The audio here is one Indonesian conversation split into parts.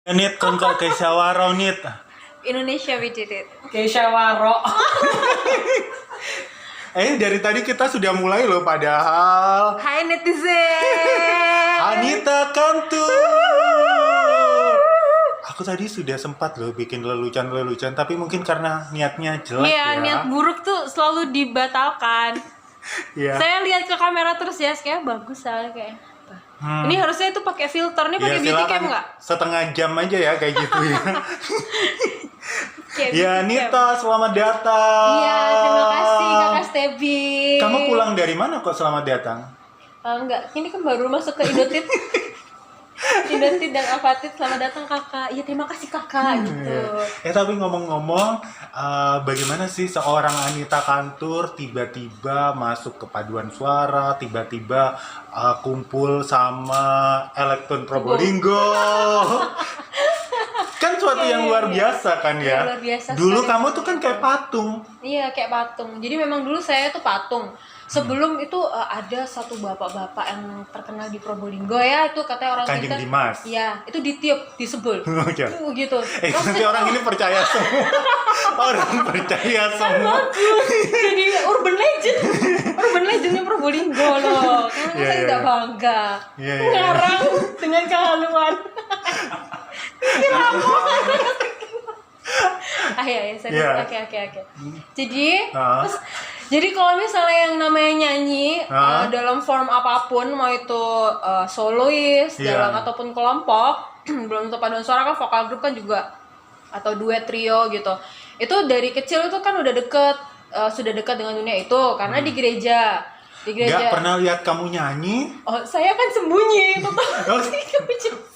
Nit kon kok Keisha Waro Nit. Indonesia we did it. Keisha Waro. Dari tadi kita sudah mulai loh padahal. Hai netizen. Anita Kantur. Aku tadi sudah sempat loh bikin lelucon tapi mungkin karena niatnya jelek Iya, ya. niat buruk tuh selalu dibatalkan. Iya. Saya lihat ke kamera terus ya, kayak bagus soalnya kayak. Ini harusnya itu pakai filter, nih pakai beauty cam nggak? Setengah jam aja ya kayak gitu ya. Kayak Ya beauty cam. Nita, selamat datang. Iya, terima kasih Kakak Stebi. Kamu pulang dari mana kok selamat datang? Enggak, ini kan baru masuk ke Indotit. Indotit dan Avatit, selamat datang kakak. Ya terima kasih kakak gitu. Tapi ngomong-ngomong, bagaimana sih seorang Anita Kantur tiba-tiba masuk ke paduan suara, tiba-tiba kumpul sama Elektron Probolinggo? Kan suatu yang luar biasa kan ya? Luar biasa Dulu sekali. kamu tuh kan kayak patung. Iya kayak patung. Jadi memang dulu saya tuh patung. Sebelum itu ada satu bapak-bapak yang terkenal di Probolinggo ya, itu katanya orang Kanjeng kita. Dimas. Iya, itu ditiup, disebul. Iya. Gitu. Nanti orang ini percaya semua. Orang percaya semua. Bagus. Jadi urban legendnya Probolinggo loh. Karena Iya, saya iya, tidak iya. bangga. Iya, iya. Ngarang dengan kehaluan. Kenapa? Ya, saya Iya. Oke. Jadi, Ah. jadi kalau misalnya yang namanya nyanyi Ah. dalam form apapun, mau itu solois, Iya. dalam ataupun kelompok, belum tentu paduan suara kan vokal grup kan juga atau duet trio gitu. Itu dari kecil itu kan udah sudah dekat dengan dunia itu karena di gereja. Gak pernah lihat kamu nyanyi? Oh, saya kan sembunyi itu tuh. Oh,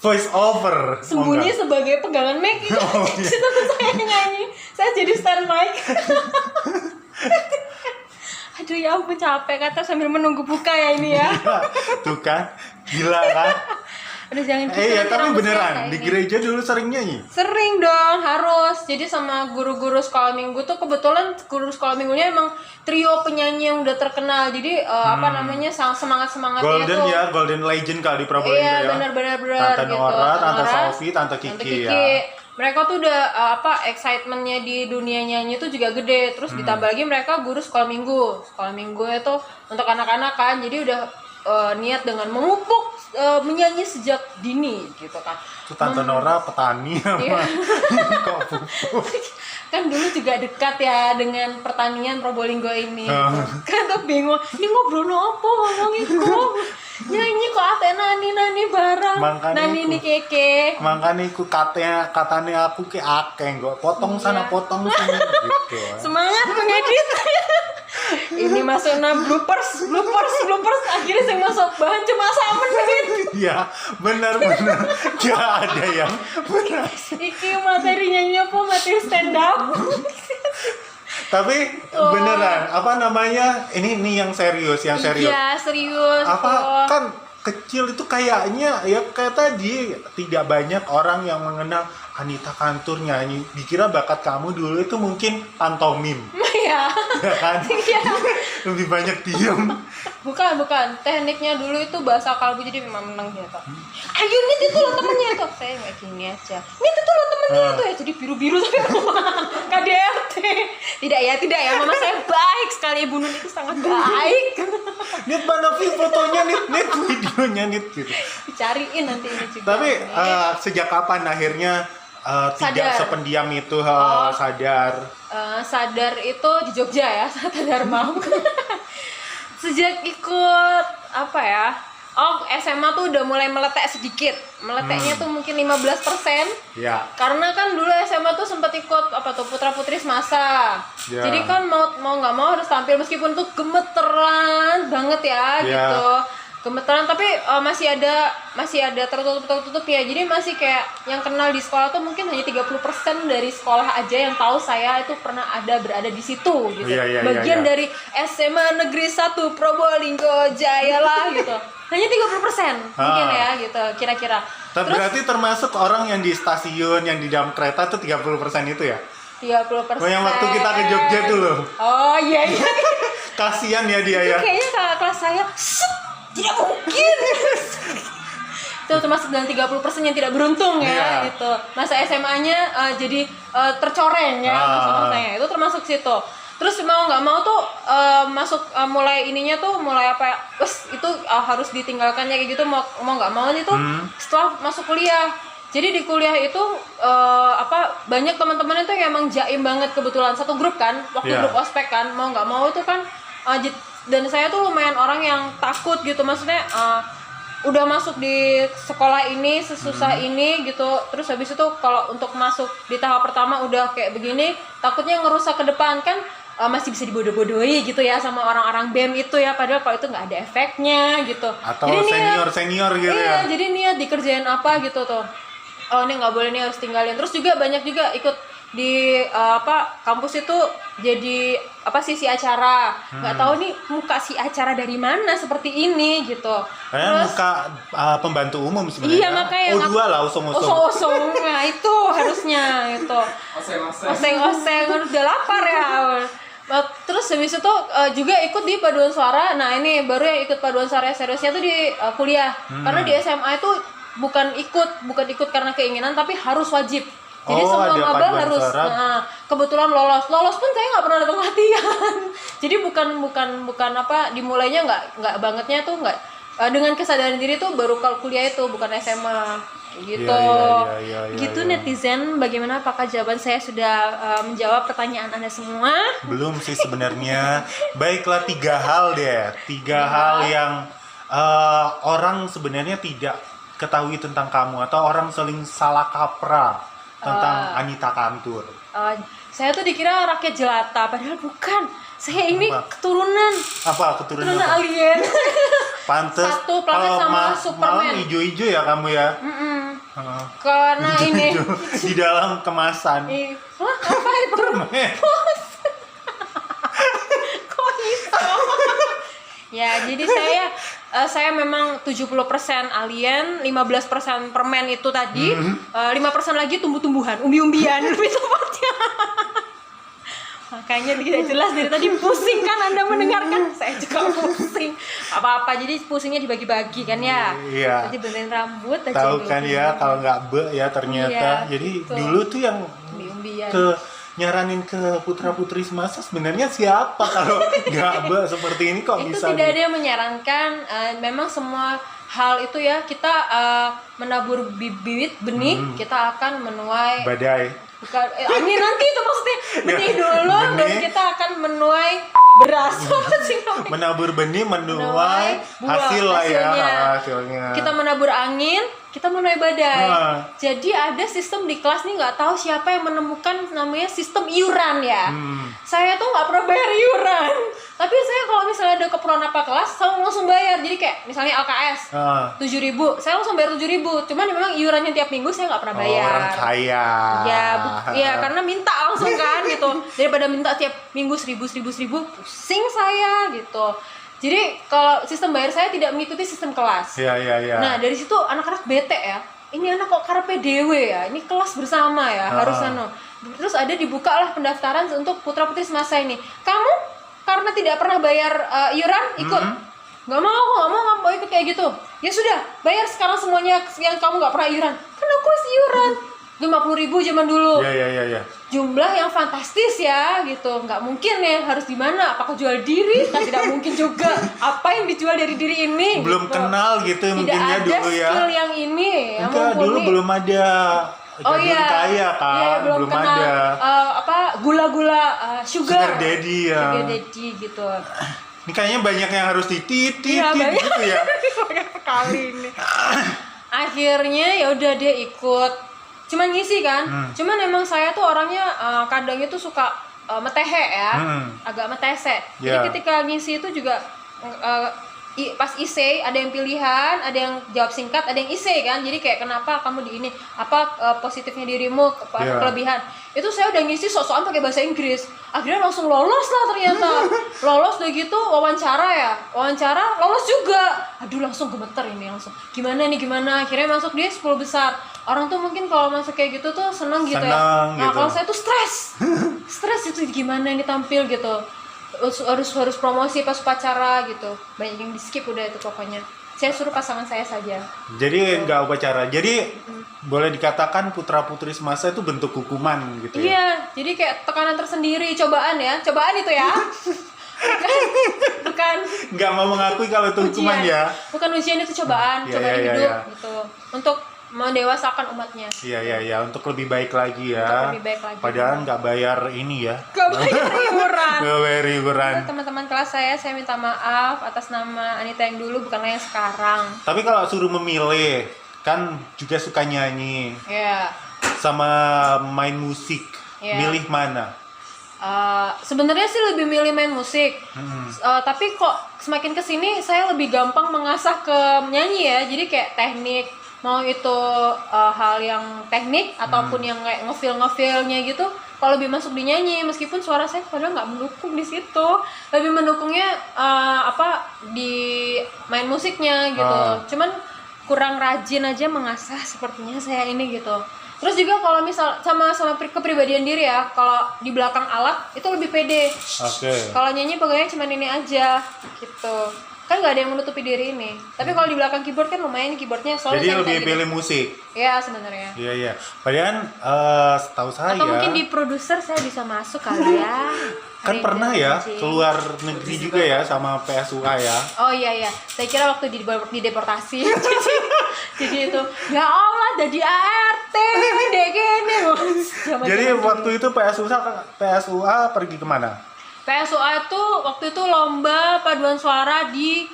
voice over. Sembunyi enggak? sebagai pegangan mic itu. Oh, iya. Situ tuh saya nyanyi. Saya jadi stand mic. Aduh ya ampun capek kata sambil menunggu buka ya ini ya. Tuh kan, gila kan? Aduh jangan gitu. Ya nanti tapi rambut saya beneran kayak di ini. gereja dulu sering nyanyi. Sering dong, harus. Jadi sama guru-guru sekolah minggu tuh kebetulan guru sekolah minggunya emang trio penyanyi yang udah terkenal. Jadi apa namanya semangat-semangatnya Golden tuh. ya, Golden Legend kali di Probolinggo Iya, ya. benar Tante gitu. Nora, Tante Nora, Sophie, Tante Kiki ya. Mereka tuh udah excitementnya di dunia nyanyi tuh juga gede. Terus ditambah lagi mereka guru sekolah minggu. Sekolah minggu itu untuk anak-anak kan. Jadi udah niat dengan memupuk menyanyi sejak dini gitu kan. Itu Tante Nora petani Iya. apa? Kok pupuk? Kan dulu juga dekat ya dengan pertanian Probolinggo ini. Oh. Kan tuh bingung, ini ngobrol apa ngomongin kok. Nyanyi kok ate nani barang. Makanya Nani iku. ini keke. Makanya iku katanya aku ke akeh kok. Potong sana Iya. potong sini gitu. Semangat pengedit. Ini masuk bloopers akhirnya saya masuk bahan cuma 1 menit. Iya, benar. Gak ada yang berhasil. Iki materi nyanyi apa materi stand up. Tapi beneran, apa namanya? Ini yang serius, yang serius. Iya serius. Apa kok. kan kecil itu kayaknya ya kayak tadi tidak banyak orang yang mengenal Anita Kantur nyanyi. Dikira bakat kamu dulu itu mungkin pantomim, Iya. ya kan? Iya. Lebih banyak diam. Bukan. Tekniknya dulu itu bahasa kalbu jadi memang menang gitu. Ayo nih itu lo temennya tuh. Saya nggak gini aja. Nih itu lo temennya tuh ya. Jadi biru-biru tapi KDRT. Tidak ya. Mama saya baik sekali. Ibu Nun itu sangat baik. Nit mana fotonya nit videonya nit gitu. Dicariin nanti ini juga. Tapi sejak kapan akhirnya tidak Sadar. sependiam itu Oh. sadar? Sadar itu di Jogja ya. Sadar mau. Sejak ikut apa ya? Oh, SMA tuh udah mulai meletek sedikit. Meleteknya tuh mungkin 15%. Ya. Karena kan dulu SMA tuh sempat ikut apa tuh putra-putri semasa. Ya. Jadi kan mau nggak mau harus tampil meskipun tuh gemeteran banget ya Ya. gitu. Gemeteran tapi masih ada tertutup ya. Jadi masih kayak yang kenal di sekolah tuh mungkin hanya 30% dari sekolah aja yang tahu saya itu pernah berada di situ gitu. Iya, Bagian iya. dari SMA Negeri 1 Probolinggo Jaya lah gitu. Hanya 30% mungkin ya gitu kira-kira. Tapi berarti termasuk orang yang di stasiun, yang di dalam kereta tuh 30% itu ya? 30%. Oh, yang waktu kita ke Jogja tuh loh. Oh iya. Kasian ya dia Itu ya. kayaknya kakak kelas saya tidak mungkin. Itu termasuk dalam 30% yang tidak beruntung ya Iya. gitu. Masa SMA-nya jadi tercoreng ya masa-masanya. Itu termasuk situ. Terus mau nggak mau tuh masuk mulai ininya tuh mulai apa ya, wes itu harus ditinggalkan ya kayak gitu, mau nggak mau itu setelah masuk kuliah. Jadi di kuliah itu banyak teman-teman itu yang emang jaim banget, kebetulan satu grup kan, waktu grup ospek kan, mau nggak mau itu kan dan saya tuh lumayan orang yang takut gitu, maksudnya udah masuk di sekolah ini sesusah ini gitu, terus habis itu kalau untuk masuk di tahap pertama udah kayak begini, takutnya ngerusak ke depan kan. Masih bisa dibodoh-bodohi gitu ya sama orang-orang BEM itu ya, padahal kalau itu nggak ada efeknya gitu. Atau jadi senior gitu iya, ya. jadi niat dikerjain apa gitu tuh. Oh ini nggak boleh nih, harus tinggalin. Terus juga banyak juga ikut di kampus itu jadi sisi acara. Nggak tahu nih muka si acara dari mana seperti ini gitu. Terus muka pembantu umum sebenarnya. Iya makanya. dua lah usung-usung. Osong-osong, nah itu harusnya itu. Oseng-oseng, udah lapar ya. Terus habis itu juga ikut di paduan suara. Nah ini baru yang ikut paduan suara seriusnya tuh di kuliah. Karena di SMA itu bukan ikut karena keinginan, tapi harus wajib. Jadi semua maba harus. Nah, kebetulan lolos pun saya nggak pernah datang latihan. Jadi bukan dimulainya nggak bangetnya tuh nggak dengan kesadaran diri tuh baru kalau kuliah itu, bukan SMA gitu. Gitu netizen, bagaimana, apakah jawaban saya sudah menjawab pertanyaan Anda semua? Belum sih sebenarnya. Baiklah, 3 hal deh. 3 hal yang orang sebenarnya tidak ketahui tentang kamu, atau orang saling salah kaprah tentang Anita Kantur. Saya tuh dikira rakyat jelata, padahal bukan. Saya ini keturunan Keturunan alien. Pantes Satu planet sama Superman. malam hijau-hijau ya kamu ya. Karena ini di dalam kemasan. apa itu? Kok bisa? Ya, jadi saya memang 70% alien, 15% permen itu tadi, 5% lagi tumbuh-tumbuhan, umbi-umbian lebih tepatnya. Makanya tidak jelas dari tadi, pusing kan Anda mendengarkan? Saya juga pusing. Apa-apa, jadi pusingnya dibagi-bagi kan ya. Iya. Jadi benerin rambut aja. Tahu kan ya, kalau nggak ya ternyata. Iya, jadi betul. dulu tuh yang Umbi-umbian. nyaranin ke putra-putri semasa sebenarnya siapa kalau nggak seperti ini kok itu bisa tidak ada yang menyarankan, memang semua hal itu ya kita menabur bibit benih, kita akan menuai badai. bukan angin nanti itu maksudnya benih dulu dan benih. kita akan menuai beras. Apa sih namanya? Menabur benih menuai buah, hasil lah ya hasilnya. Kita menabur angin, kita menuai badai. Jadi ada sistem di kelas nih, nggak tahu siapa yang menemukan namanya sistem iuran ya. Saya tuh nggak pernah bayar iuran, tapi saya kalau misalnya ada keperluan apa kelas, saya langsung bayar. Jadi kayak misalnya LKS 7.000, saya langsung bayar 7.000. Cuman memang iurannya tiap minggu saya nggak pernah bayar. Orang kaya. Ya karena minta langsung kan gitu, daripada minta tiap minggu 1.000 pusing saya gitu. Jadi kalau sistem bayar saya tidak mengikuti sistem kelas. Iya. Nah dari situ anak-anak bete ya. Ini anak kok karpe dewe ya. Ini kelas bersama ya, harus Terus ada dibukalah pendaftaran untuk putra-putri semasa ini. Kamu karena tidak pernah bayar iuran ikut? Nggak mau ikut kayak gitu. Ya sudah, bayar sekarang semuanya yang kamu nggak pernah iuran. Kan aku harus iuran 50.000 zaman dulu. Iya. Jumlah yang fantastis ya gitu, nggak mungkin ya, harus di mana? Apakah jual diri? Kan tidak mungkin juga. Apa yang dijual dari diri ini? Belum gitu. kenal gitu mungkinnya dulu ya. Tidak ada skill yang ini. Yang enggak, dulu belum ada. Kaya kan, iya, belum kenal, ada. Gula-gula sugar daddy ya. Sugar daddy gitu. Ini kayaknya banyak yang harus dititit gitu ya. Banyak sekali ini. Akhirnya ya udah dia ikut. Cuman ngisi kan, cuman emang saya tuh orangnya kadang itu suka metehe ya, agak metese. Jadi ketika ngisi itu juga pas IC ada yang pilihan, ada yang jawab singkat, ada yang IC kan. Jadi kayak kenapa kamu di ini, apa positifnya dirimu, kelebihan. Itu saya udah ngisi sok-sokan pakai bahasa Inggris. Akhirnya langsung lolos lah ternyata. Lolos udah gitu wawancara lolos juga. Aduh langsung gemeter ini langsung. Gimana. Akhirnya masuk dia 10 besar. Orang tuh mungkin kalau masuk kayak gitu tuh seneng gitu ya. Nah gitu. kalau saya tuh stres itu gimana ini tampil gitu. Harus promosi pas upacara gitu, banyak yang di skip udah itu pokoknya. Saya suruh pasangan saya saja. Jadi nggak upacara. Jadi boleh dikatakan putra putri semasa itu bentuk hukuman gitu ya. Iya, jadi kayak tekanan tersendiri, cobaan ya. Cobaan itu ya. bukan Nggak mau mengakui kalau itu hukuman ujian. ya. Bukan ujian, itu cobaan, Iya, cobaan iya, hidup iya. gitu. Untuk mendewasakan umatnya. Iya, untuk lebih baik lagi ya. Untuk lebih baik lagi. Padahal nggak bayar ini ya. Gak bayar iuran. Nggak bayar iuran. Teman-teman kelas saya minta maaf atas nama Anita yang dulu, bukanlah yang sekarang. Tapi kalau suruh memilih, kan juga suka nyanyi Ya. sama main musik. Iya. Milih mana? Sebenarnya sih lebih milih main musik. Tapi kok semakin kesini saya lebih gampang mengasah ke menyanyi ya. Jadi kayak teknik, mau itu hal yang teknik ataupun yang kayak ngefeel-ngefeelnya gitu, kalau lebih masuk di nyanyi, meskipun suara saya padahal nggak mendukung di situ, lebih mendukungnya di main musiknya gitu. Cuman kurang rajin aja mengasah sepertinya saya ini gitu. Terus juga kalau misal sama kepribadian diri ya, kalau di belakang alat itu lebih pede. Oke. Kalau nyanyi pegangnya cuma ini aja gitu. Kan nggak ada yang menutupi diri ini. Tapi kalau di belakang keyboard kan lumayan, keyboardnya soalnya Jadi saya lebih gitu. pilih musik. Iya sebenarnya. Iya. Padahal setahu saya Atau mungkin di produser saya bisa masuk kali ya. kan Ada pernah ide ya anjing. keluar negeri juga ya sama PSUA ya. Oh iya. Saya kira waktu di deportasi. jadi itu ya Allah jadi ART dek gini Mas. Jadi waktu itu PSUA pergi kemana? PSUA itu waktu itu lomba paduan suara di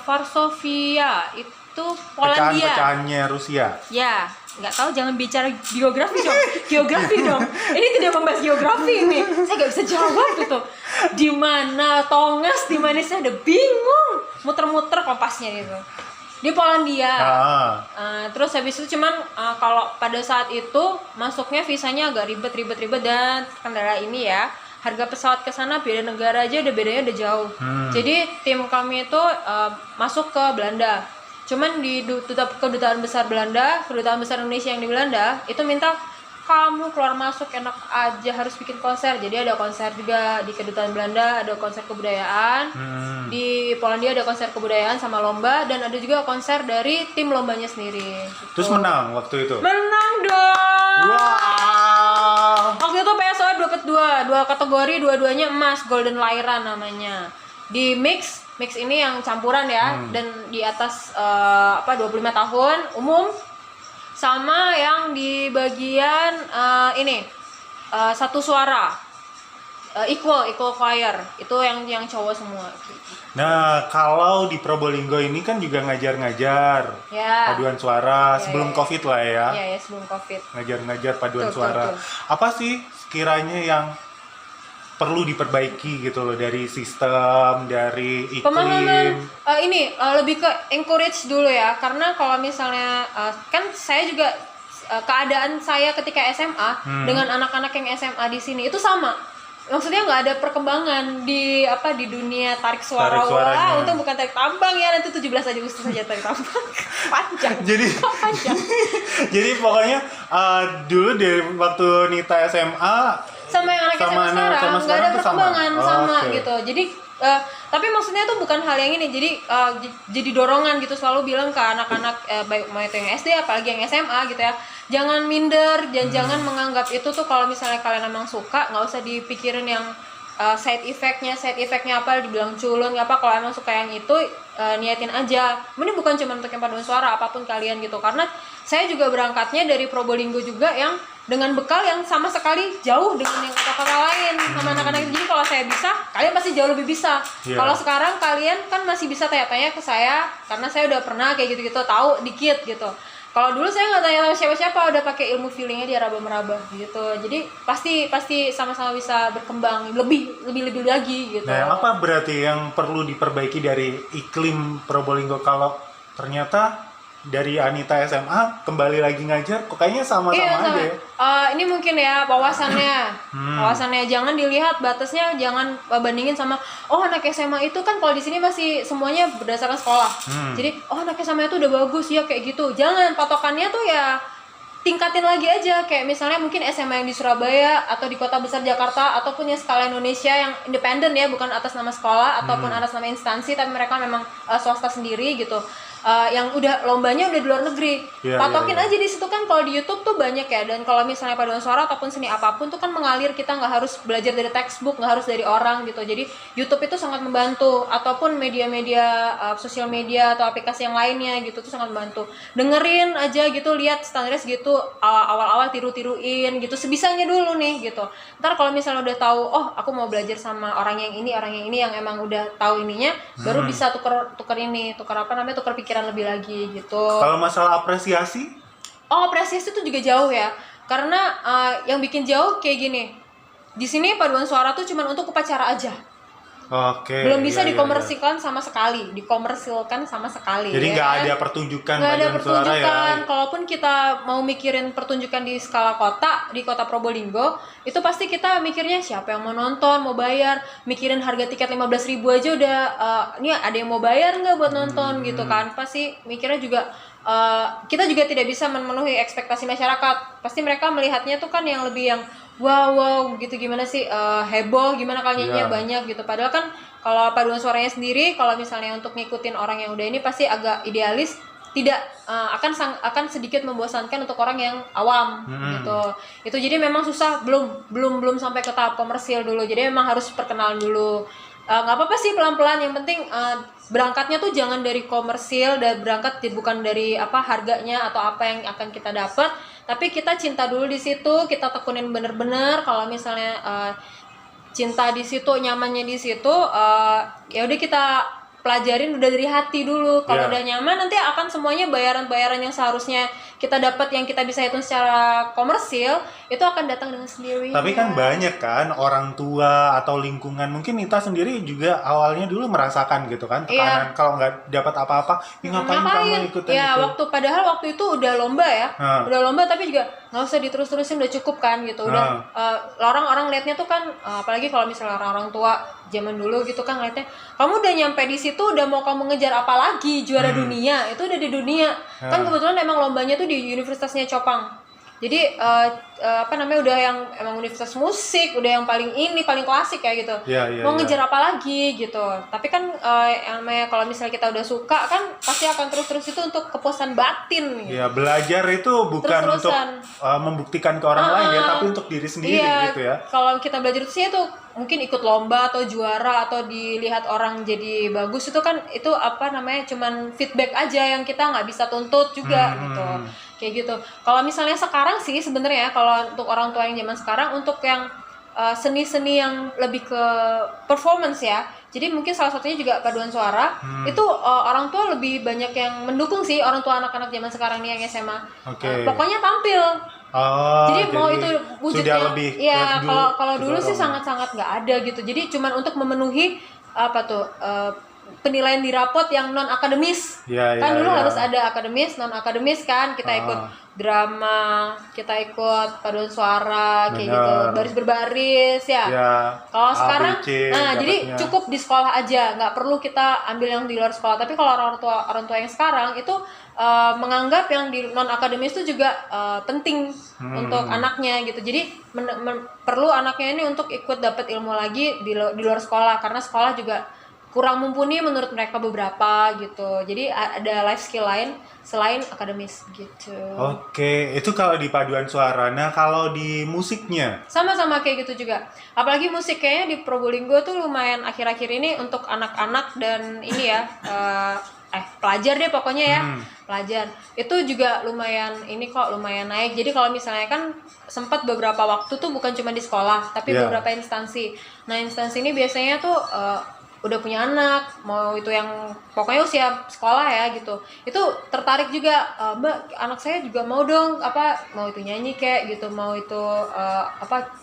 Varsovia, itu Polandia. Pecahan-pecahannya Rusia. Ya, nggak tahu, jangan bicara geografi dong. Geografi dong. Ini tidak membahas geografi ini. Saya nggak bisa jawab itu. Di mana Tongas, di mana saya ada bingung. Muter-muter kompasnya gitu. Di Polandia. Terus habis itu cuman kalau pada saat itu masuknya visanya agak ribet dan kendala ini ya. Harga pesawat ke sana beda negara aja udah bedanya udah jauh. Jadi tim kami itu masuk ke Belanda. Cuman di kedutaan besar Belanda, kedutaan besar Indonesia yang di Belanda itu minta kamu keluar masuk enak aja, harus bikin konser. Jadi ada konser juga di kedutaan Belanda, ada konser kebudayaan. Di Polandia ada konser kebudayaan sama lomba, dan ada juga konser dari tim lombanya sendiri. Terus menang waktu itu. Menang dong. Wow. Waktu itu PSOA dapat dua kategori, dua-duanya emas, Golden Lyra namanya. Di mix ini yang campuran ya, dan di atas 25 tahun umum, sama yang di bagian satu suara, equal choir, itu yang cowok semua. Nah, kalau di Probolinggo ini kan juga ngajar-ngajar Ya. paduan suara Ya, sebelum ya. COVID lah ya. Iya, sebelum COVID. Ngajar-ngajar paduan Betul, suara. betul. Apa sih sekiranya yang perlu diperbaiki gitu loh, dari sistem, dari Pemahaman iklim? lebih ke encourage dulu ya, karena kalau misalnya kan saya juga keadaan saya ketika SMA dengan anak-anak yang SMA di sini itu sama. Maksudnya nggak ada perkembangan di dunia tarik suara. Tarik suaranya. Wah, untung bukan tarik tambang ya, nanti 17 Agustus saja tarik tambang. Panjang. Jadi Panjang. jadi pokoknya dulu di waktu Nita SMA Sama yang anak sama SMA sekarang nggak ada tuh perkembangan sama Oke. gitu. Jadi tapi maksudnya itu bukan hal yang ini. Jadi jadi dorongan gitu, selalu bilang ke anak-anak baik mau itu yang SD apalagi yang SMA gitu ya. Jangan minder dan jangan menganggap itu tuh kalau misalnya kalian emang suka, nggak usah dipikirin yang side effectnya apa, dibilang culun apa. Kalau emang suka yang itu niatin aja. Ini bukan cuma untuk yang paduan suara, apapun kalian gitu. Karena saya juga berangkatnya dari Probolinggo juga yang dengan bekal yang sama sekali jauh dengan yang kota-kota lain sama anak-anak itu. Jadi kalau saya bisa, kalian pasti jauh lebih bisa. Iya. Kalau sekarang kalian kan masih bisa tanya-tanya ke saya karena saya udah pernah kayak gitu-gitu, tahu dikit gitu. Kalau dulu saya nggak tanya sama siapa-siapa, udah pakai ilmu feelingnya dia raba-meraba gitu. Jadi pasti sama-sama bisa berkembang lebih lagi gitu. Nah, apa berarti yang perlu diperbaiki dari iklim Probolinggo kalau ternyata dari Anita SMA kembali lagi ngajar kok kayaknya sama-sama aja ya? Ini mungkin ya wawasannya jangan dilihat batasnya, jangan bandingin sama anak SMA itu kan, kalau di sini masih semuanya berdasarkan sekolah. Jadi anak SMA itu udah bagus ya kayak gitu. Jangan, patokannya tuh ya tingkatin lagi aja, kayak misalnya mungkin SMA yang di Surabaya atau di kota besar Jakarta ataupun yang skala Indonesia yang independen ya, bukan atas nama sekolah ataupun atas nama instansi, tapi mereka memang swasta sendiri gitu. Yang udah lombanya udah di luar negeri, patokin aja di situ kan. Kalau di YouTube tuh banyak ya, dan kalau misalnya paduan suara ataupun seni apapun tuh kan mengalir, kita nggak harus belajar dari textbook, nggak harus dari orang gitu. Jadi YouTube itu sangat membantu, ataupun media-media sosial media atau aplikasi yang lainnya gitu tuh sangat membantu. Dengerin aja gitu, lihat standarnya segitu, awal-awal tiru-tiruin gitu sebisanya dulu nih gitu. Ntar kalau misalnya udah tahu, oh aku mau belajar sama orang yang ini yang emang udah tahu ininya, baru bisa tuker pikiran lebih lagi gitu. Kalau masalah apresiasi? Oh, apresiasi itu juga jauh ya. Karena yang bikin jauh kayak gini. Di sini paduan suara tuh cuma untuk upacara aja. Oke. Belum bisa dikomersilkan sama sekali. Jadi nggak ada pertunjukan nggak ada paduan pertunjukan. suara ya. Kalaupun kita mau mikirin pertunjukan di skala kota, di kota Probolinggo, itu pasti kita mikirnya siapa yang mau nonton, mau bayar, mikirin harga tiket 15.000 aja udah ini ada yang mau bayar nggak buat nonton gitu kan. Pasti mikirnya juga kita juga tidak bisa memenuhi ekspektasi masyarakat. Pasti mereka melihatnya tuh kan yang lebih yang wow gitu, gimana sih, heboh, gimana kalau nyanyinya banyak gitu. Padahal kan kalau paduan suaranya sendiri, kalau misalnya untuk ngikutin orang yang udah ini pasti agak idealis, tidak akan sedikit membosankan untuk orang yang awam gitu. Itu jadi memang susah, belum sampai ke tahap komersil dulu. Jadi memang harus perkenalan dulu. Nggak apa-apa sih pelan-pelan, yang penting berangkatnya tuh jangan dari komersil, dan berangkat bukan dari harganya atau apa yang akan kita dapat, tapi kita cinta dulu di situ, kita tekunin bener-bener. Kalau misalnya cinta di situ, nyamannya di situ, ya udah kita pelajarin udah dari hati dulu. Kalau udah nyaman, nanti akan semuanya bayaran-bayaran yang seharusnya kita dapat, yang kita bisa hitung secara komersil, itu akan datang dengan sendirinya. Tapi kan banyak kan orang tua atau lingkungan, mungkin Nita sendiri juga awalnya dulu merasakan gitu kan, tekanan kalau nggak dapat apa-apa, ngapain kamu ikutan itu? Padahal waktu itu udah lomba ya, tapi juga nggak usah diterus-terusin, udah cukup kan gitu. Udah orang-orang liatnya tuh kan, apalagi kalau misalnya orang-orang tua zaman dulu gitu kan ngeliatnya, kamu udah nyampe di situ, udah mau kamu ngejar apa lagi, juara dunia, itu udah di dunia. Kan kebetulan emang lombanya tuh di Universitasnya Chopang. Jadi udah yang emang universitas musik, udah yang paling klasik kayak gitu. Mau ngejar apa lagi gitu. Tapi kan kalau misalnya kita udah suka kan, pasti akan terus-terus itu untuk kepuasan batin gitu. Ya, belajar itu bukan untuk membuktikan ke orang lain ya, tapi untuk diri sendiri gitu ya. Kalau kita belajar itu sih itu mungkin ikut lomba atau juara atau dilihat orang jadi bagus, itu kan itu cuman feedback aja yang kita nggak bisa tuntut juga gitu. Kayak gitu. Kalau misalnya sekarang sih sebenarnya, kalau untuk orang tua yang zaman sekarang, untuk yang seni-seni yang lebih ke performance ya. Jadi mungkin salah satunya juga paduan suara. Itu orang tua lebih banyak yang mendukung sih, orang tua anak-anak zaman sekarang nih yang SMA. Pokoknya tampil. Jadi mau itu wujudnya, ya kalau dulu sih sangat-sangat nggak ada gitu. Jadi cuman untuk memenuhi penilaian di rapot yang non akademis. Dulu harus ada akademis, non akademis kan. Kita ikut drama, kita ikut paduan suara kayak gitu, baris berbaris ya. Kalau sekarang jadi cukup di sekolah aja, nggak perlu kita ambil yang di luar sekolah. Tapi kalau orang tua yang sekarang itu menganggap yang di non akademis itu juga penting untuk anaknya gitu. Jadi perlu anaknya ini untuk ikut dapat ilmu lagi di luar sekolah, karena sekolah juga kurang mumpuni menurut mereka beberapa gitu. Jadi ada life skill lain selain akademis gitu. Oke, itu kalau di paduan suara. Nah, kalau di musiknya? Sama-sama kayak gitu juga. Apalagi musik kayaknya di Probolinggo tuh lumayan akhir-akhir ini untuk anak-anak dan ini ya, pelajar deh pokoknya ya. Pelajar. Itu juga lumayan naik. Jadi kalau misalnya kan sempat beberapa waktu tuh bukan cuma di sekolah, tapi beberapa instansi. Nah, instansi ini biasanya tuh udah punya anak, mau itu yang pokoknya usia sekolah ya gitu, itu tertarik juga, Mbak, anak saya juga mau dong, mau itu nyanyi kayak gitu, mau itu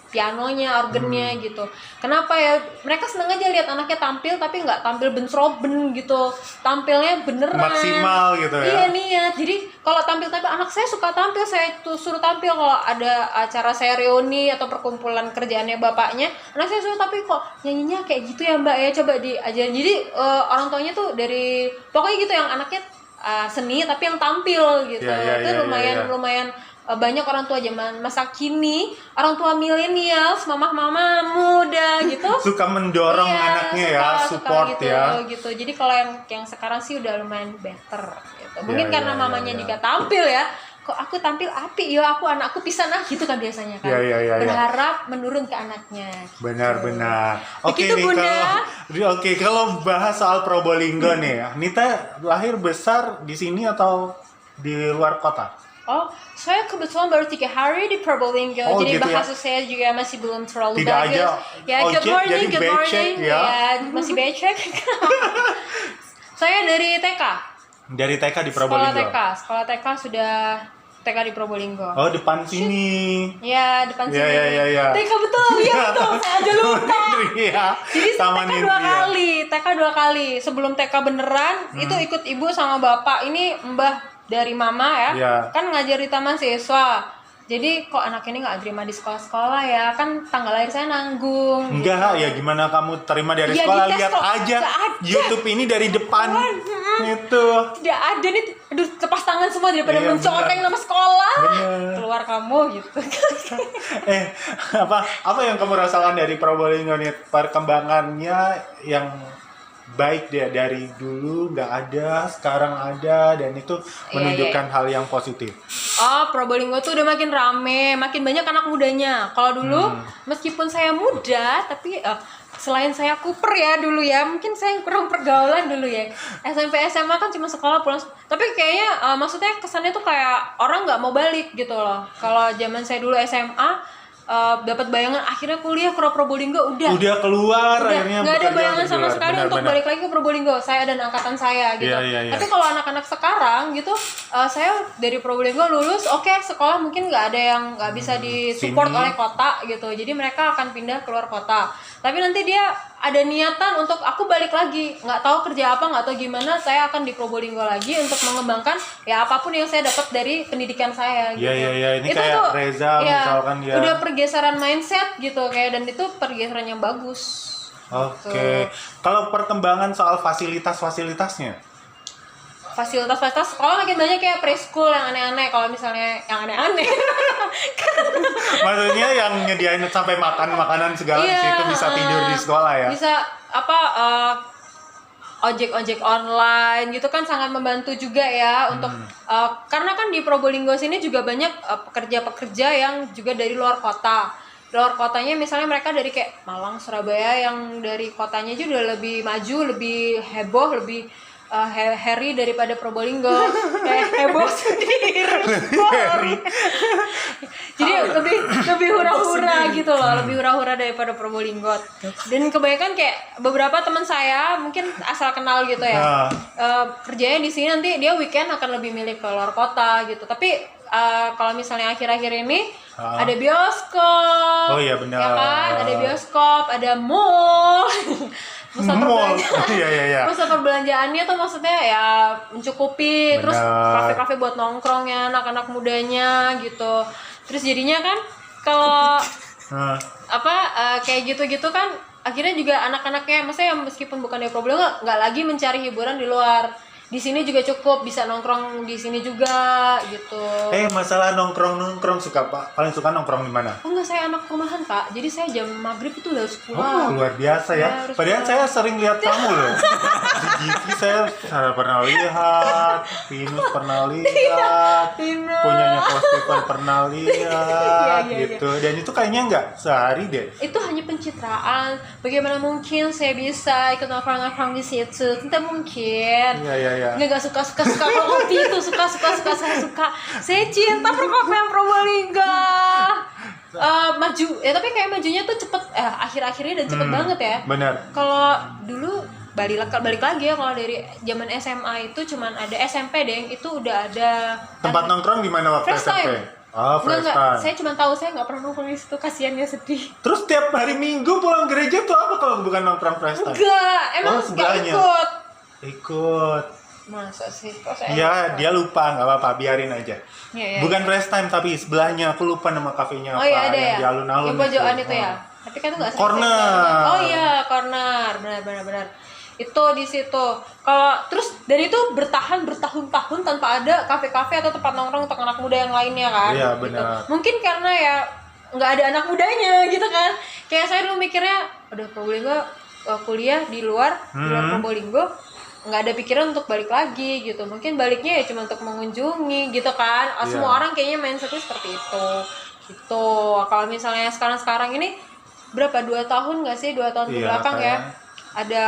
pianonya, organnya gitu. Kenapa ya? Mereka seneng aja lihat anaknya tampil, tapi nggak tampil bentroben gitu, tampilnya beneran maksimal gitu ya. Iya, niat. Jadi kalau tampil, anak saya suka tampil, saya tuh suruh tampil. Kalau ada acara saya reuni atau perkumpulan kerjaannya bapaknya, anak saya suruh, tapi kok nyanyinya kayak gitu ya Mbak ya, coba diajarin. Jadi orang tuanya tuh dari pokoknya gitu, yang anaknya seni tapi yang tampil gitu. Itu lumayan banyak orang tua zaman masa kini, orang tua milenial, mama-mama muda gitu Suka mendorong anaknya ya, support gitu, ya. gitu. Jadi kalau yang sekarang sih udah lumayan better gitu. Mungkin Ya, karena ya, mamanya ya. Dika tampil ya, kok aku tampil api ya, anakku pisan gitu kan biasanya kan. Ya. Berharap menurun ke anaknya. Gitu. Benar. Oke Begitu, nih Bunda. kalau bahas soal Probolinggo nih ya. Nita lahir besar di sini atau di luar kota? Oh, saya kebetulan baru 3 hari di Probolinggo, Oh, jadi gitu ya? bahasa saya juga masih belum terlalu Tidak bagus. aja Ya, ojek, good morning, jadi good becek, morning. ya? Masih becek. Saya dari TK. Dari TK di Sekolah Probolinggo. Sekolah TK sudah TK di Probolinggo. Oh, depan sini. Ya, depan Ya, sini. ya. TK betul, ya betul. Saya aja lupa. Iya. Jadi Taman TK 2 Indria. kali, TK 2 kali. Sebelum TK beneran, itu ikut ibu sama bapak. Ini mbah dari mama ya, Iya. kan ngajar di taman siswa. Jadi kok anak ini nggak terima di sekolah-sekolah ya, kan tanggal lahir saya nanggung. Enggak, ya gimana kamu terima dari Ya, sekolah? dites Lihat kok. aja Nggak ada. YouTube ini dari depan. Itu. Tidak ada nih, aduh lepas tangan semua daripada Iya, mencoreng benar. nama sekolah. Benar. Keluar kamu gitu. Apa yang kamu rasakan dari Probolinggo nih, perkembangannya yang baik dia dari dulu nggak ada, sekarang ada, dan itu menunjukkan hal yang positif. Oh, Probolinggo tuh udah makin rame, makin banyak anak mudanya. Kalau dulu, meskipun saya muda, tapi selain saya kuper ya dulu ya, mungkin saya kurang pergaulan dulu ya. SMP SMA kan cuma sekolah pulang. Tapi kayaknya maksudnya kesannya tuh kayak orang nggak mau balik gitu loh. Kalau zaman saya dulu SMA, dapat bayangan akhirnya kuliah ke Probolinggo udah Keluar udah akhirnya nggak ada bekerja bayangan di sama luar. sekali untuk Benar. balik lagi ke Probolinggo, saya dan angkatan saya gitu. Iya. Tapi kalau anak-anak sekarang gitu, saya dari Probolinggo lulus, oke, sekolah mungkin nggak ada yang nggak bisa disupport Sini. oleh kota gitu, jadi mereka akan pindah keluar kota. Tapi nanti dia ada niatan untuk aku balik lagi, nggak tahu kerja apa, nggak tahu gimana, saya akan di Probolinggo lagi untuk mengembangkan ya apapun yang saya dapat dari pendidikan saya gitu. Iya. Ini Itu kayak tuh, Reza ya, misalkan dia. udah pergeseran mindset gitu kayak, dan itu pergeseran yang bagus. Oke. Kalau perkembangan soal fasilitasnya? Fasilitas sekolah makin banyak kayak preschool yang aneh-aneh. Kalau misalnya yang aneh-aneh Maksudnya yang nyediain sampai makanan segala di situ, bisa tidur di sekolah ya? bisa ojek online gitu kan sangat membantu juga ya untuk karena kan di Probolinggo sini juga banyak pekerja-pekerja yang juga dari luar kota. Luar kotanya misalnya mereka dari kayak Malang, Surabaya, yang dari kotanya juga udah lebih maju, lebih heboh, lebih hairy daripada Probolinggo. Kayak heboh sendiri. Hairy. Jadi lebih hura-hura gitu loh, lebih hura-hura daripada Probolinggo. Dan kebanyakan kayak beberapa teman saya mungkin asal kenal gitu ya, kerjanya di sini, nanti dia weekend akan lebih milih ke luar kota gitu. Tapi kalau misalnya akhir-akhir ini ada bioskop, Oh iya, benar. ya kan, ada bioskop, ada mall. Mall. Iya. Pusat perbelanjaannya tuh maksudnya ya mencukupi. Terus Benar. kafe-kafe buat nongkrongnya anak-anak mudanya gitu. Terus jadinya kan kalau kayak gitu-gitu kan akhirnya juga anak-anaknya, maksudnya yang meskipun bukan dari Probolinggo nggak lagi mencari hiburan di luar. Di sini juga cukup bisa nongkrong di sini juga gitu. Masalah nongkrong paling suka nongkrong di mana? Oh enggak, saya anak rumahan Pak, jadi saya jam maghrib itu udah harus Oh, pulang. luar biasa Ya, ya. harus Padahal pulang. saya sering lihat kamu loh. Di GV saya pernah lihat, Pinus pernah lihat, Pinus. punyanya Postipan pernah lihat, Iya. gitu. Dan itu kayaknya nggak sehari deh. Itu hanya pencitraan. Bagaimana mungkin saya bisa ikut nongkrong di situ? Tidak mungkin. Iya. Nggak suka kalau kopi itu suka saya suka. Saya cinta perkopian Probolinggo. Maju ya, tapi kayak majunya tuh cepet, akhir-akhirnya dan cepet banget ya. Benar. Kalau dulu balik lagi ya, kalau dari zaman SMA itu cuman ada SMP deh, itu udah ada Tempat nongkrong di mana waktu Fresh SMP? time. Oh, fresh Enggak, time. saya cuma tahu, saya nggak pernah nongkrong di situ, kasihannya sedih. Terus tiap hari Minggu pulang gereja tuh apa kalau bukan nongkrong fresh time? Enggak, emang Oh, nggak sebelahnya. ikut. Ikut. Masa sih? Kok saya Ya, lupa? dia lupa, nggak apa-apa, biarin aja. Iya. Bukan fresh time, tapi sebelahnya aku lupa nama kafenya Oh apa, iya, ada yang ya. di alun-alun Di pojokan itu Oh. ya. Tapi kan itu nggak sering. Corner. Oh iya, corner. Benar. itu di situ. Kalau terus dan itu bertahun-tahun tanpa ada kafe-kafe atau tempat nongkrong untuk anak muda yang lainnya kan. Iya, gitu. benar. Mungkin karena ya nggak ada anak mudanya gitu kan. Kayak saya dulu mikirnya udah Probolinggo kuliah di luar Probolinggo, nggak ada pikiran untuk balik lagi gitu. Mungkin baliknya ya cuma untuk mengunjungi gitu kan. Iya. Semua orang kayaknya mindsetnya seperti itu gitu. Kalau misalnya sekarang ini berapa 2 tahun nggak sih 2 tahun ke Iya, belakang ya, kayak ada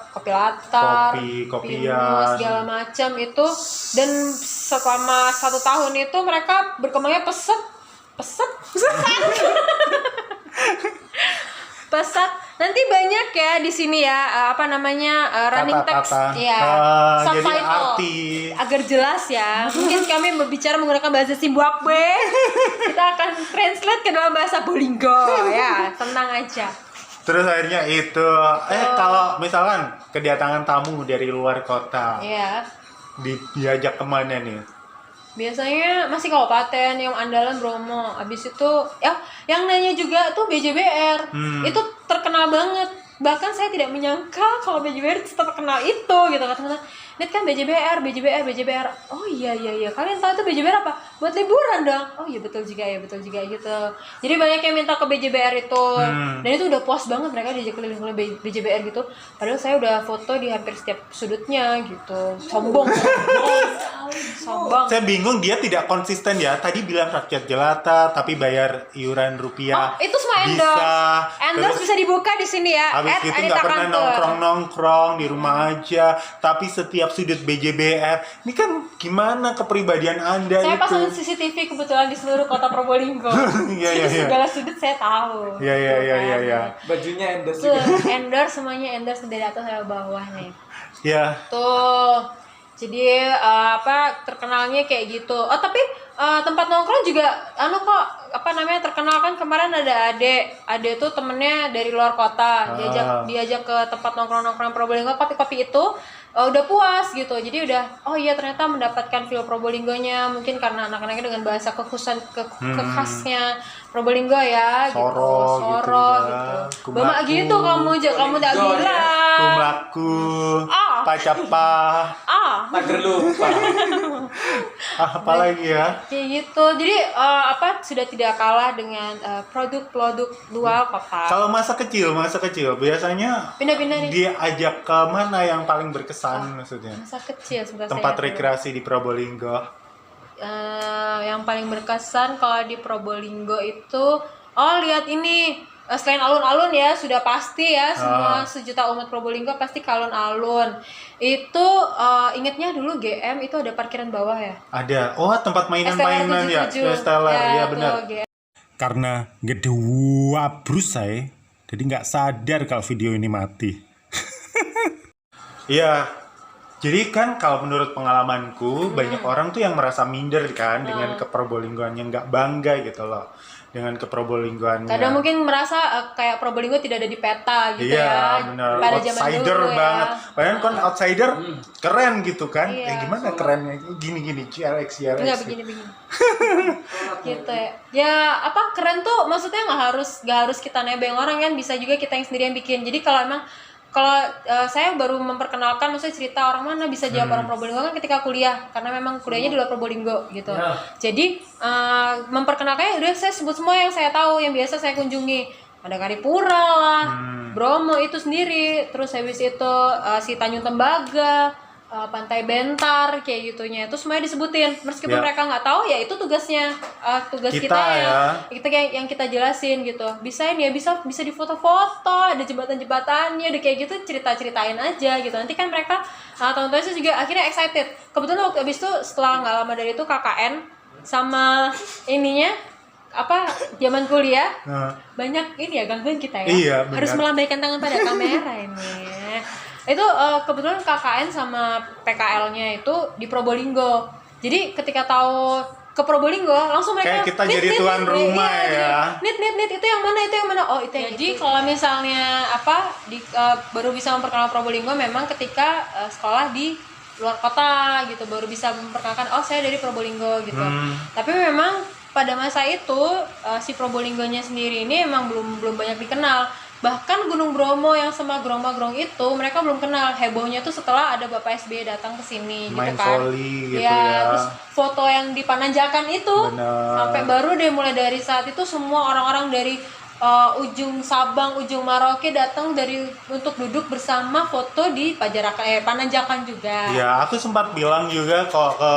kopi latar, kopian, Pinus, segala macam itu. Dan selama 1 tahun itu mereka berkembangnya pesat pesat. Nanti banyak ya di sini ya running text kata-kata. ya, Jadi subtitle arti. agar jelas ya. Mungkin kami berbicara menggunakan bahasa Zimbabwe, kita akan translate ke dalam bahasa Bolinggo ya, tenang aja. Terus akhirnya itu kalau misalkan kedatangan tamu dari luar kota, Ya, diajak kemana nih? biasanya masih kabupaten yang andalan Bromo. Abis itu ya yang nanya juga tuh BJBR. Itu terkenal banget. Bahkan saya tidak menyangka kalau BJBR terkenal itu gitu. Kata-kata, "Net kan BJBR. Oh iya. Kalian tahu itu BJBR apa? Buat liburan dong." Oh iya betul juga gitu. Jadi banyak yang minta ke BJBR itu. Dan itu udah puas banget mereka diajak keliling-keliling BJBR gitu. Padahal saya udah foto di hampir setiap sudutnya gitu. Sombong. Saya bingung dia tidak konsisten ya. Tadi bilang rakyat jelata tapi bayar iuran rupiah. Itu semua endorse bisa dibuka di sini ya. Habis itu nggak pernah nongkrong di rumah aja. Tapi setiap sudut BJBR. Ini kan gimana kepribadian Anda Saya itu? pasang CCTV kebetulan di seluruh kota Probolinggo. Iya. Segala sudut saya tahu. Iya. Bajunya endorse Tuh, juga. semuanya endorse dari atas sampai bawah nih. Ya. Tuh. Jadi terkenalnya kayak gitu. Oh tapi tempat nongkrong juga terkenal kan. Kemarin ada Ade tuh temennya dari luar kota, diajak ke tempat nongkrong Probolinggo, kopi itu udah puas gitu. Jadi udah ternyata mendapatkan feel Probolinggonya, mungkin karena anak-anaknya dengan bahasa kekhasnya Probolinggo ya, Soro gitu. Bamak gitu kamu tak bilang. Kumlaku, pacapa, Tager lupa. apalagi ya? Kayak gitu. Jadi sudah tidak kalah dengan produk-produk luar kota. Kalau masa kecil biasanya Pindah-pindah nih. diajak ke mana yang paling berkesan maksudnya? Masa kecil sebentar Tempat saya rekreasi di Probolinggo. yang paling berkesan kalau di Probolinggo itu lihat ini, selain alun-alun ya sudah pasti ya, semua sejuta umat Probolinggo pasti ke alun-alun. Itu ingetnya dulu GM itu ada parkiran bawah ya, Ada. Tempat mainan-mainan ya. Esteller, ya benar. Karena gedua brus saya, jadi nggak sadar kalau video ini mati. Iya. Jadi kan kalau menurut pengalamanku banyak orang tuh yang merasa minder kan dengan keprobolinggoannya, nggak bangga gitu loh dengan keprobolinggoannya. Kadang mungkin merasa kayak Probolinggo tidak ada di peta gitu iya, ya. benar. Pada zaman Outsider dulu banget. ya. Padahal kan outsider keren gitu kan. Iya. Gimana kerennya? Gini CRX. Enggak begini. Gitu ya. Ya keren tuh maksudnya nggak harus kita nebeng orang kan, bisa juga kita yang sendiri yang bikin. Jadi kalau saya baru memperkenalkan, maksudnya cerita orang mana bisa jawab orang Probolinggo kan ketika kuliah, karena memang kuliahnya di luar Probolinggo gitu. Jadi memperkenalkannya udah saya sebut semua yang saya tahu, yang biasa saya kunjungi. Ada Karipura lah, Bromo itu sendiri, terus habis itu si Tanjung Tembaga, Pantai Bentar kayak gitunya, itu semuanya disebutin meskipun mereka nggak tahu ya, itu tugas kita yang kita jelasin gitu. Bisa di foto-foto, ada jembatan-jembatannya, udah kayak gitu cerita-ceritain aja gitu. Nanti kan mereka teman-teman saya juga akhirnya excited. Kebetulan waktu abis itu setelah nggak lama dari itu KKN sama ininya zaman kuliah banyak ini ya gangguan kita ya. Iya, harus melambaikan tangan pada kamera ini. Itu kebetulan KKN sama PKL-nya itu di Probolinggo. Jadi ketika tahu ke Probolinggo langsung mereka kayak kita jadi tuan rumah ya. Nit itu yang mana? Oh, itu yang jadi kalau misalnya baru bisa memperkenalkan Probolinggo memang ketika sekolah di luar kota gitu, baru bisa memperkenalkan saya dari Probolinggo gitu. Tapi memang pada masa itu si Probolinggonya sendiri ini emang belum banyak dikenal. Bahkan Gunung Bromo yang sama Grong-Grong itu mereka belum kenal. Hebohnya tuh setelah ada Bapak SBY datang ke sini Main gitu kan. volley gitu ya. Terus foto yang di Pananjakan itu Bener. sampai baru deh mulai dari saat itu semua orang-orang dari ujung Sabang, ujung Merauke datang untuk duduk bersama foto di Pananjakan juga. Ya, aku sempat bilang juga kok ke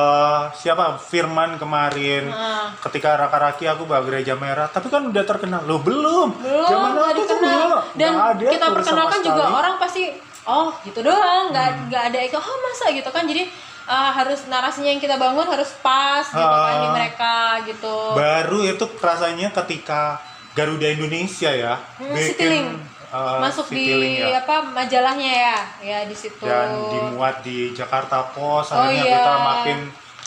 siapa Firman kemarin Nah. ketika Raka-Raki aku bawa gereja merah, tapi kan udah terkenal. Loh, belum. Belum, Zaman nggak aku tuh dikenal. belum. Dan Nggak ada kita tuh perkenalkan sama juga sekali. orang pasti oh gitu doang, nggak ada itu oh masa gitu kan. Jadi harus narasinya yang kita bangun harus pas gitu kan di mereka gitu. Baru itu rasanya ketika Garuda Indonesia ya Citylink. Masuk Citylink di ya. majalahnya ya di situ. Dan dimuat di Jakarta Post, Oh akhirnya iya. kita makin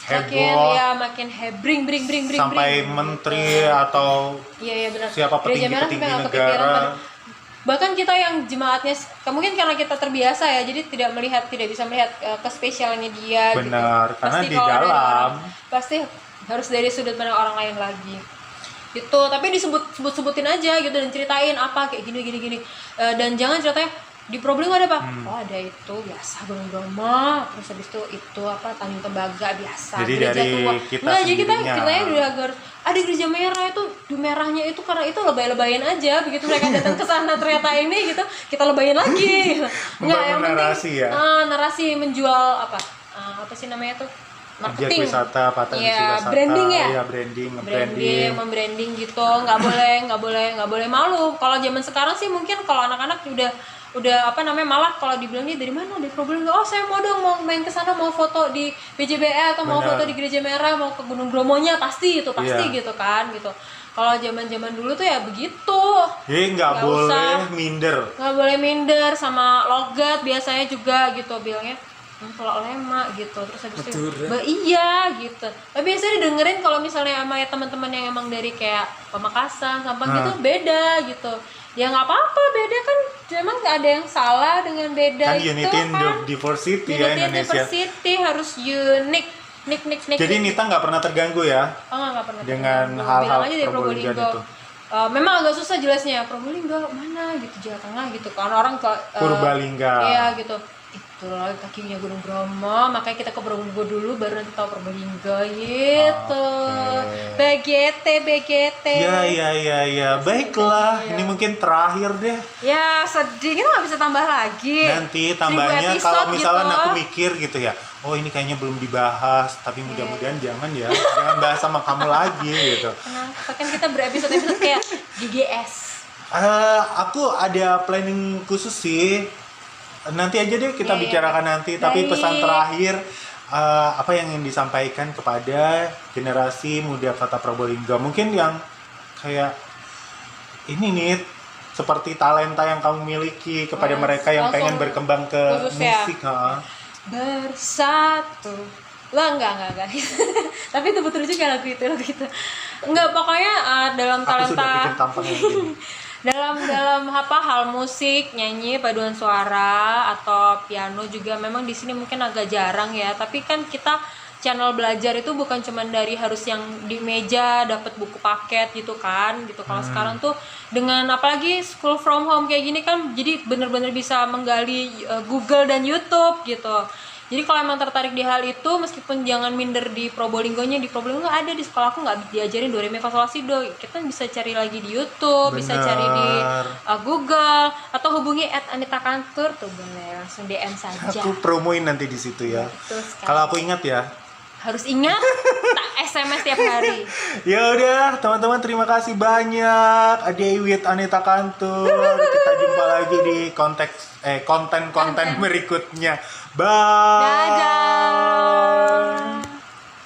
heboh makin bring sampai menteri atau iya benar. siapa Gereja Merah petinggi-petinggi sampai nggak kepikiran negara. pada- bahkan kita yang jemaatnya mungkin karena kita terbiasa ya, jadi tidak bisa melihat kespesialannya dia Benar, gitu. karena Pasti di kalau dari dalam. orang, pasti harus dari sudut pandang orang lain lagi gitu. Tapi sebutin aja gitu dan ceritain apa kayak gini dan jangan ceritanya di Probolinggo ada apa? Oh ada itu biasa Gunung Bromo, terus habis itu apa Tanjung Tembaga biasa. Jadi gereja dari tua. kita Nggak, jadi kita sendirinya. ceritanya udah ada gereja merah itu, di merahnya itu karena itu lebay-lebayin aja begitu mereka datang ke sana ternyata ini gitu kita lebayin lagi. Membangun narasi ya? Narasi menjual apa sih namanya tuh? Objek Marketing. wisata, potensi Iya, wisata, branding ya? Iya, branding. Membranding gitu, nggak boleh malu. Kalau zaman sekarang sih mungkin kalau anak-anak udah apa namanya malah kalau dibilangnya dari mana dari Probolinggo, oh saya mau dong mau main ke sana mau foto di BJBE atau mau Benar. foto di Gereja Merah mau ke Gunung Bromonya pasti Iya. gitu kan gitu. Kalau zaman dulu tuh ya begitu, Jadi nggak Nggak boleh usah. minder. minder sama logat biasanya juga gitu bilangnya. Kalau lema gitu terus habis itu Madura. iya gitu tapi biasanya didengerin kalau misalnya sama ya teman-teman yang emang dari kayak Pamekasan Sampang gitu beda gitu ya nggak apa-apa beda kan emang nggak ada yang salah dengan beda Kan itu unity in kan diversity Unity ya in Indonesia. diversity harus unik nik Jadi Nita nggak pernah terganggu ya nggak pernah dengan terganggu. hal-hal Bilang aja dari Probolinggoan Probolinggo. itu. Memang agak susah jelasnya Probolinggo mana gitu Jawa Tengah gitu kan orang Purbalingga. iya gitu itu loh kakinya Gunung Bromo makanya kita ke Probolinggo dulu baru nanti tahu Probolinggo gitu. BGT Ya. Baiklah, ini mungkin terakhir deh. ya sedih kita nggak bisa tambah lagi Nanti 1000 tambahnya episode kalau misalnya gitu. aku mikir gitu ya. Oh, ini kayaknya belum dibahas, tapi mudah-mudahan jangan ya. Jangan bahas sama kamu lagi gitu. Kenapa kan kita berepisode-episode kayak GGS. Aku ada planning khusus sih. Nanti aja deh kita Iya. bicarakan nanti. Tapi Baik. pesan terakhir apa yang ingin disampaikan kepada generasi muda Kota Probolinggo? Mungkin yang kayak ini nih, seperti talenta yang kamu miliki kepada mereka yang langsung pengen berkembang ke khusus ya? musik. Bersatu lah enggak tapi itu betul juga lagu itu enggak pokoknya dalam Aku sudah talenta bikin tampang yang gini. dalam hal musik nyanyi paduan suara atau piano juga memang di sini mungkin agak jarang ya tapi kan kita channel belajar itu bukan cuman dari harus yang di meja dapat buku paket gitu kan gitu kalau sekarang tuh dengan apalagi school from home kayak gini kan jadi bener-bener bisa menggali Google dan YouTube gitu. Jadi kalau emang tertarik di hal itu, meskipun jangan minder di Probolinggonya, di Probolinggo ada di sekolah aku nggak diajarin do re mi fa sol la si do. Kita bisa cari lagi di YouTube, bisa cari di Google, atau hubungi @anitakantur tuh boleh langsung DM saja. Aku promoin nanti di situ ya. Betul sekali. Kalau aku ingat ya. Harus ingat, tak SMS tiap hari. Ya udah, teman-teman terima kasih banyak. Adi with Anita Kantur. Kita jumpa lagi di konten-konten berikutnya. Bye. Dadah.